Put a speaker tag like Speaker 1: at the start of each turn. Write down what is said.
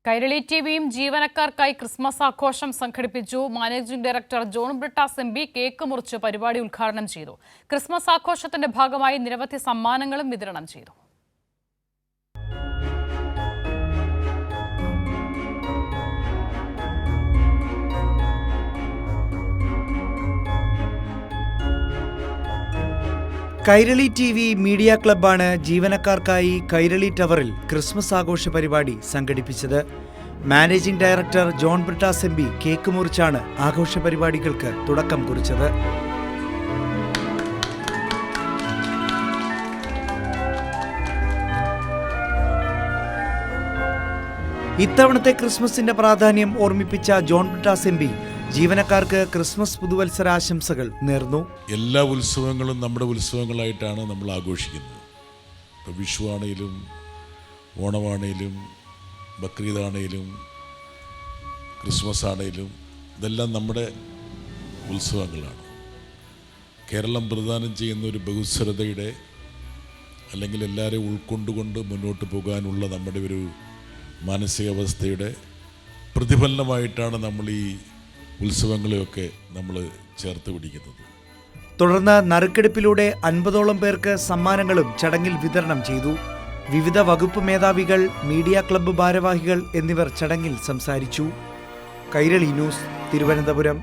Speaker 1: കൈരളി ടിവിയും ജീവനക്കാർക്കായി ക്രിസ്മസ് ആഘോഷം സംഘടിപ്പിച്ചു. Managing director John Brittas MP cake മുറിച്ച് പരിപാടി ഉദ്ഘാടനം ചെയ്തു. ക്രിസ്മസ് ആഘോഷത്തിന്റെ ഭാഗമായി നിരവധി സമ്മാനങ്ങളും വിതരണം ചെയ്തു.
Speaker 2: കൈരളി ടിവി മീഡിയ ക്ലബ്ബാണ് ജീവനക്കാർക്കായി കൈരളി ടവറിൽ ക്രിസ്മസ് ആഘോഷ പരിപാടി സംഘടിപ്പിച്ചത്. Managing director John Brittas MP cake മുറിച്ചാണ് ആഘോഷ പരിപാടികൾക്ക് തുടക്കം കുറിച്ചത്. ഇത്തവണത്തെ ക്രിസ്മസിന്റെ പ്രാധാന്യം ഓർമ്മിപ്പിച്ച ജോൺ ബ്രിട്ടാസ് എം.പി ജീവനക്കാർക്ക് ക്രിസ്മസ് പുതുവത്സരാശംസകൾ നേർന്നു.
Speaker 3: എല്ലാ ഉത്സവങ്ങളും നമ്മുടെ ഉത്സവങ്ങളായിട്ടാണ് നമ്മൾ ആഘോഷിക്കുന്നത്. ഇപ്പോൾ വിഷു ആണെങ്കിലും ഓണമാണെങ്കിലും ബക്രീദാണെങ്കിലും ക്രിസ്മസ് ആണെങ്കിലും ഇതെല്ലാം നമ്മുടെ ഉത്സവങ്ങളാണ്. കേരളം പ്രദാനം ചെയ്യുന്ന ഒരു ബഹുസ്വരതയുടെ അല്ലെങ്കിൽ എല്ലാവരെയും ഉൾക്കൊണ്ടുകൊണ്ട് മുന്നോട്ട് പോകാനുള്ള നമ്മുടെ ഒരു മാനസികാവസ്ഥയുടെ പ്രതിഫലനമായിട്ടാണ് നമ്മൾ ഈ ഉത്സവങ്ങളെയൊക്കെ നമ്മൾ ചേർത്ത് പിടിക്കുന്നത്.
Speaker 2: തുടർന്ന് നറുക്കെടുപ്പിലൂടെ 50ഓളം പേർക്ക് സമ്മാനങ്ങളും ചടങ്ങിൽ വിതരണം ചെയ്തു. വിവിധ വകുപ്പ് മേധാവികൾ, മീഡിയ ക്ലബ്ബ് ഭാരവാഹികൾ എന്നിവർ ചടങ്ങിൽ സംസാരിച്ചു. കൈരളി ന്യൂസ്, തിരുവനന്തപുരം.